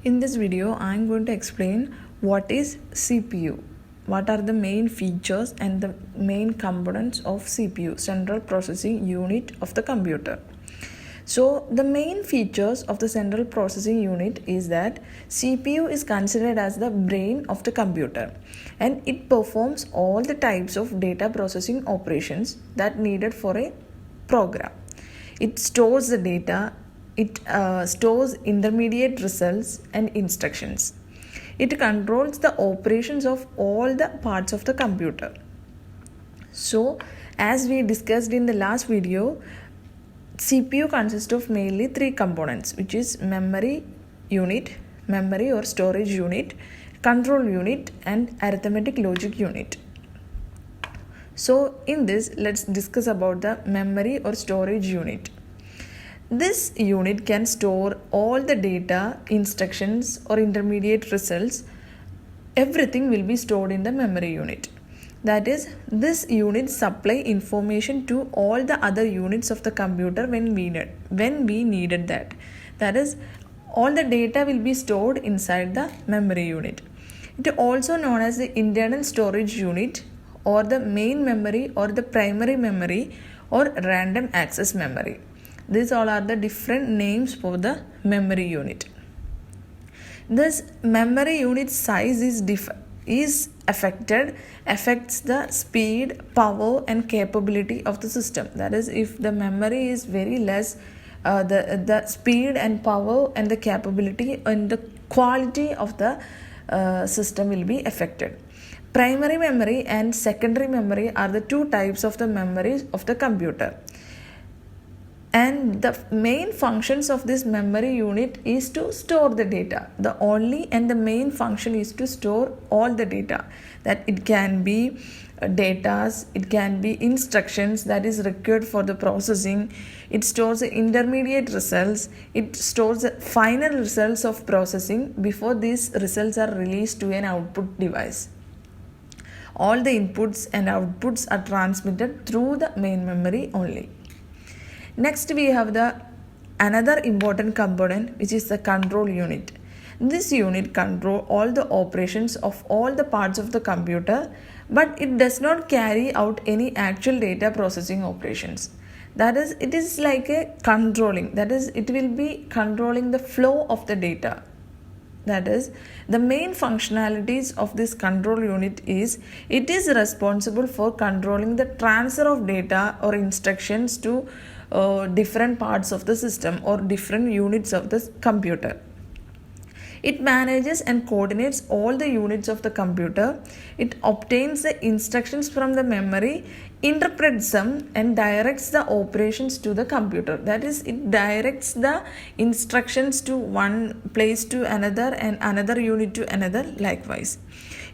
In this video, I am going to explain what is CPU, what are the main features and the main components of CPU, Central Processing Unit of the computer. So the main features of the Central Processing Unit is that CPU is considered as the brain of the computer and it performs all the types of data processing operations that needed for a program. It stores the data, it stores intermediate results and instructions. It controls the operations of all the parts of the computer. So, as we discussed in the last video, CPU consists of mainly three components, which is memory unit, memory or storage unit, control unit, and arithmetic logic unit. So, in this, let's discuss about the memory or storage unit. This unit can store all the data, instructions, or intermediate results. Everything will be stored in the memory unit. That is, this unit supply information to all the other units of the computer when we needed that. That is, all the data will be stored inside the memory unit. It is also known as the internal storage unit or the main memory or the primary memory or random access memory. These all are the different names for the memory unit. This memory unit size affects the speed, power and capability of the system. That is, if the memory is very less, the speed and power and the capability and the quality of the system will be affected. Primary memory and secondary memory are the two types of the memories of the computer. And the main functions of this memory unit is to store the data. The only and the main function is to store all the data. That it can be data, it can be instructions that is required for the processing. It stores the intermediate results. It stores the final results of processing before these results are released to an output device. All the inputs and outputs are transmitted through the main memory only. Next, we have another important component, which is the control unit. This unit controls all the operations of all the parts of the computer, but it does not carry out any actual data processing operations. That is, it is like a controlling. That is, it will be controlling the flow of the data. That is, the main functionalities of this control unit is it is responsible for controlling the transfer of data or instructions to different parts of the system or different units of the computer. It manages and coordinates all the units of the computer. It obtains the instructions from the memory, interprets them and directs the operations to the computer. That is, it directs the instructions to one place to another and another unit to another likewise.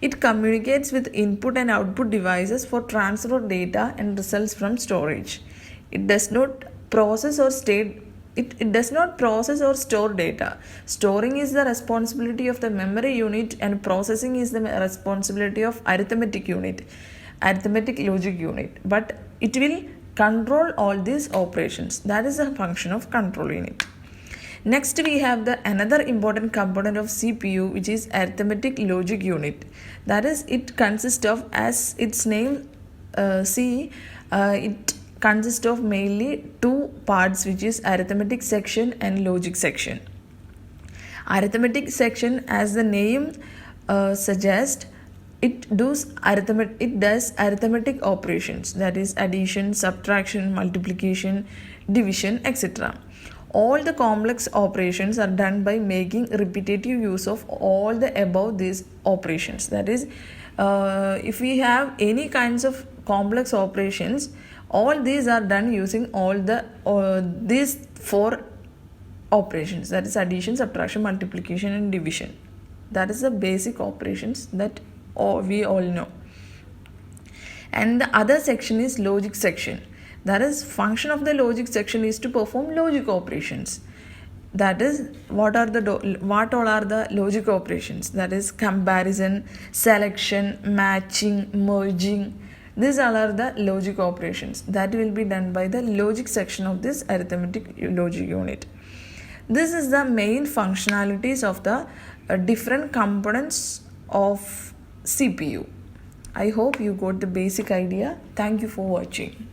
It communicates with input and output devices for transfer of data and results from storage. It does not process or store data. Storing is the responsibility of the memory unit and processing is the responsibility of arithmetic logic unit. But it will control all these operations. That is the function of control unit. Next, we have another important component of CPU, which is arithmetic logic unit. That is, it consists of, as its name it consists of mainly two parts, which is arithmetic section and logic section. Arithmetic section, as the name suggests, it does arithmetic operations, that is addition, subtraction, multiplication, division, etc. All the complex operations are done by making repetitive use of all the above these operations. That is, if we have any kinds of complex operations, all these are done using these four operations, that is addition, subtraction, multiplication and division. That is the basic operations that we all know. And the other section is logic section. That is, function of the logic section is to perform logic operations. That is, what all are the logic operations? That is comparison, selection, matching, merging. These all are the logic operations that will be done by the logic section of this arithmetic logic unit. This is the main functionalities of the different components of CPU. I hope you got the basic idea. Thank you for watching.